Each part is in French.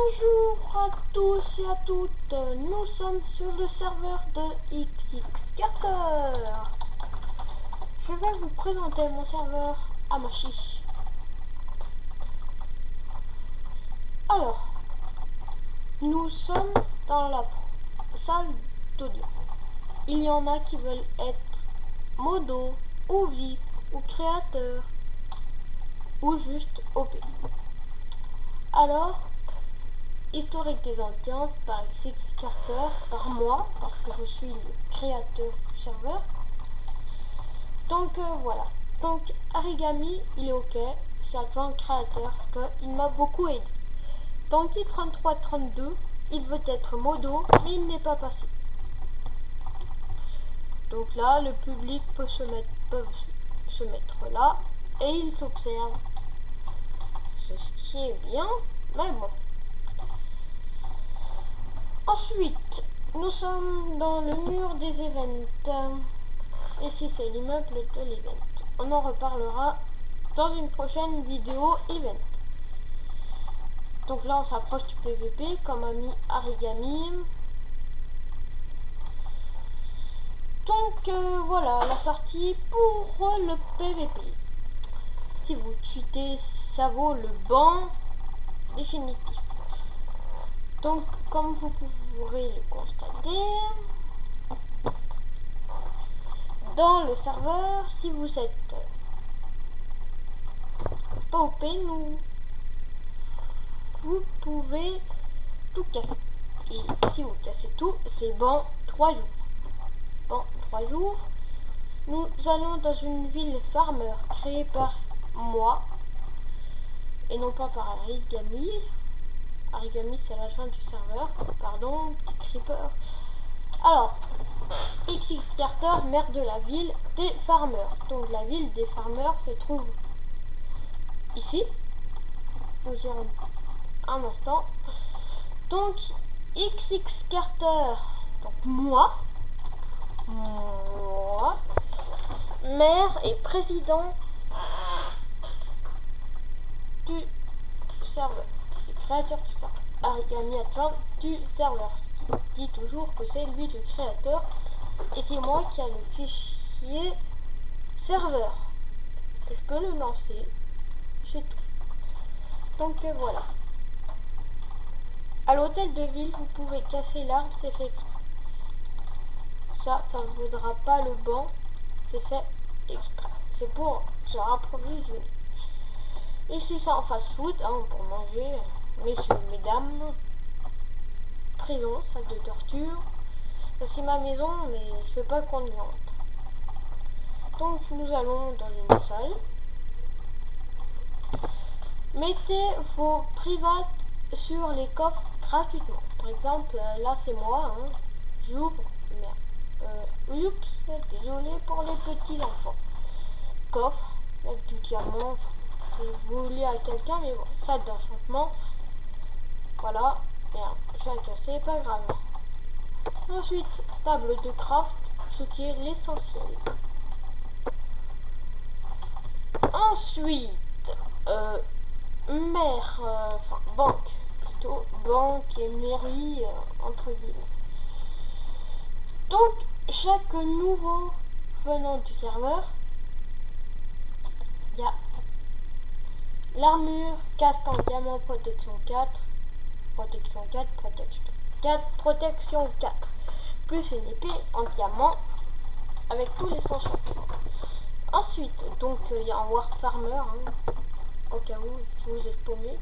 Bonjour à tous et à toutes, nous sommes sur le serveur de XXcarter. Je vais vous présenter mon serveur Amashi. Alors, nous sommes dans la salle d'audio. Il y en a qui veulent être modo, ou VIP, ou créateur, ou juste OP. Alors, historique des audiences par XXcarter par moi, parce que je suis le créateur du serveur. Donc voilà. Donc Arigami, il est ok, c'est adjoint créateur parce qu'il m'a beaucoup aidé. Dans le 3332, il veut être modo, mais il n'est pas passé. Donc là, le public peut se mettre là et il s'observe. Ceci est bien, mais bon. Ensuite, nous sommes dans le mur des events. Ici, c'est l'immeuble de l'event. On en reparlera dans une prochaine vidéo event. Donc là, on s'approche du PVP, comme a mis Arigami. Donc voilà, la sortie pour le PVP. Si vous tweetez, ça vaut le banc définitif. Donc, comme vous pourrez le constater, dans le serveur, si vous êtes pas OP, vous pouvez tout casser. Et si vous cassez tout, c'est bon 3 jours. Bon 3 jours, nous allons dans une ville farmer créée par moi et non pas par Arigami. Arigami, c'est l'agent du serveur. Pardon, petit creeper. Alors, XXcarter, maire de la ville des farmers. Donc la ville des farmers se trouve ici. Nous irons un instant. Donc XXcarter, donc moi, maire et président du serveur, du créateur du serveur. Arigami adjoint du serveur, ce qui dit toujours que c'est lui le créateur et c'est moi qui a le fichier serveur. Je peux le lancer, c'est tout. Donc voilà. À l'hôtel de ville, vous pouvez casser l'arbre, c'est fait. Ça ne vaudra pas le banc, c'est fait exprès. C'est pour se rapprovisionner. Ici, c'est en fast-food, hein, pour manger, messieurs, mesdames. Prison, salle de torture. C'est ma maison, mais je ne veux pas qu'on y entre. Donc, nous allons dans une salle. Mettez vos privates sur les coffres gratuitement. Par exemple, là c'est moi, hein. J'ouvre, merde. Oups, désolé pour les petits enfants. Coffre, avec du diamant, si vous voulez à quelqu'un, mais bon, ça d'enchantement. Voilà, merde, je vais casser, pas grave. Ensuite, table de craft, ce qui est l'essentiel. Ensuite, enfin banque plutôt, banque et mairie entre guillemets. Donc chaque nouveau venant du serveur, il y a l'armure, casque en diamant, protection 4, protection 4, protection 4, protection 4, plus une épée en diamant avec tous les enchantements. Ensuite, donc il y a un Warp Farmer, hein, au cas où vous êtes paumé.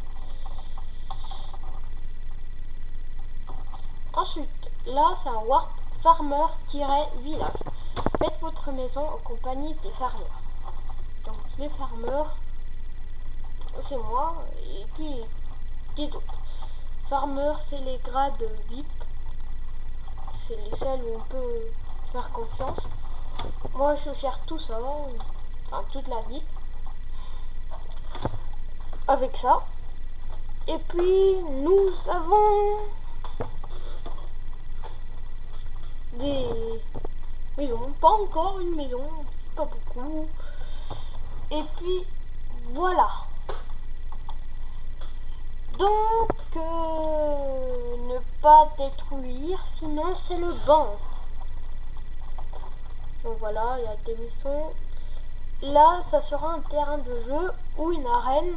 Ensuite, là c'est un Warp Farmer-village. Faites votre maison en compagnie des farmers. Donc les farmers, c'est moi et puis des autres. Farmers, c'est les grades VIP. C'est les seuls où on peut faire confiance. Moi je gère tout ça, enfin toute la ville. Avec ça. Et puis nous avons des maisons, pas encore une maison, pas beaucoup. Et puis voilà. Donc pas détruire, sinon c'est le banc. Donc voilà, il y a des missions. Là, ça sera un terrain de jeu ou une arène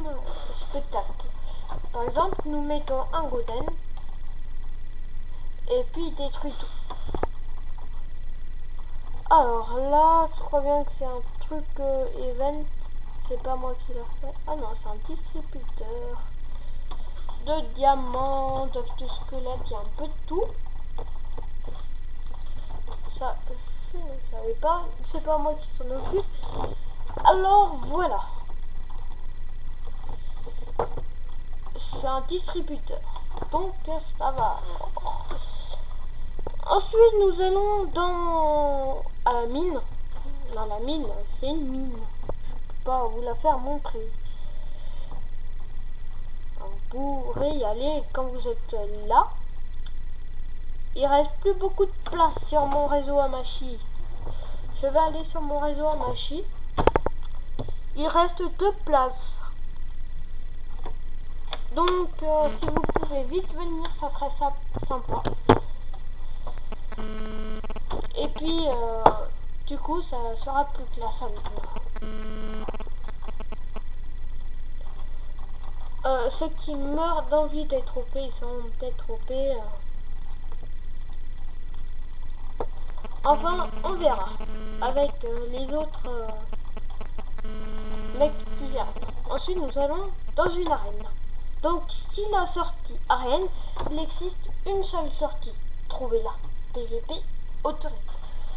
spectacle. Par exemple, nous mettons un golden et puis il détruit tout. Alors là, je crois bien que c'est un truc event. C'est pas moi qui l'a fait. Ah non, c'est un distributeur de diamants, de squelettes, il y a un peu de tout. Ça, je ne savais pas. C'est pas moi qui s'en occupe. Alors voilà. C'est un distributeur. Donc ça va. Ensuite, nous allons à la mine. Dans la mine, c'est une mine. Je peux pas vous la faire montrer. Vous pourrez y aller quand vous êtes là. Il reste plus beaucoup de place sur mon réseau Hamachi. Je vais aller sur mon réseau Hamachi. Il reste 2 places. Donc, si vous pouvez vite venir, ça serait sympa. Et puis, du coup, ça sera plus classe avec moi. Ceux qui meurent d'envie d'être OP, ils sont peut-être OP. Enfin, on verra. Avec les autres mecs plus arènes. Ensuite, nous allons dans une arène. Donc, si la sortie arène, il existe une seule sortie. Trouvez-la. PVP autorisé.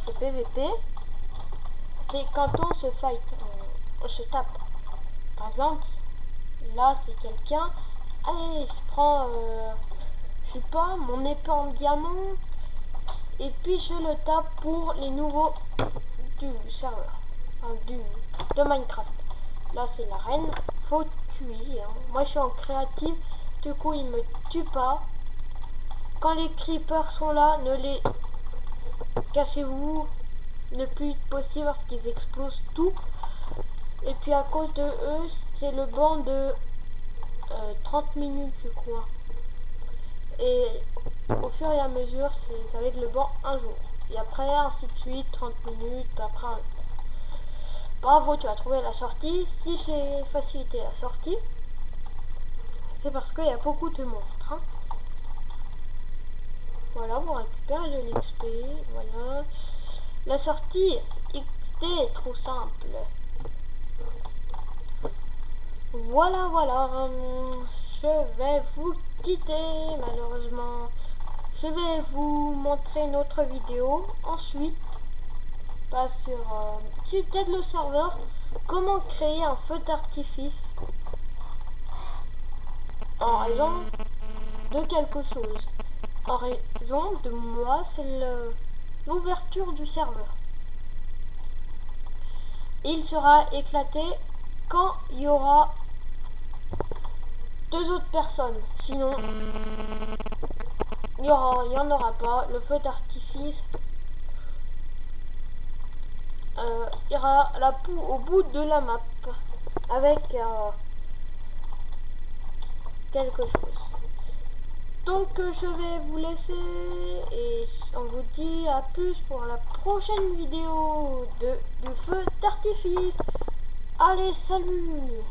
Et PVP, c'est quand on se fight, on se tape. Par exemple, là, c'est quelqu'un, allez, je prends, je sais pas, mon épée en diamant, et puis je le tape pour les nouveaux du serveur, enfin, de Minecraft. Là, c'est l'arène, faut tuer. Hein. Moi, je suis en créative, du coup, il me tue pas. Quand les creepers sont là, ne les cassez-vous le plus vite possible parce qu'ils explosent tout. Et puis à cause de eux, c'est le banc de 30 minutes, je crois. Et au fur et à mesure, ça va être le banc un jour. Et après, ainsi de suite, 30 minutes, après un jour. Bravo, tu as trouvé la sortie. Si j'ai facilité la sortie, c'est parce qu'il y a beaucoup de monstres. Hein. Voilà, vous récupérez de l'XP. Voilà. La sortie XD est trop simple. Voilà, voilà. Je vais vous quitter, malheureusement. Je vais vous montrer une autre vidéo. Ensuite, pas sur... c'est peut-être le serveur. Comment créer un feu d'artifice en raison de quelque chose. En raison de moi, c'est l'ouverture du serveur. Il sera éclaté quand il y aura 2 autres personnes. Sinon, il n'y en aura pas. Le feu d'artifice ira au bout de la map avec quelque chose. Donc je vais vous laisser et on vous dit à plus pour la prochaine vidéo du feu d'artifice. Allez, salut!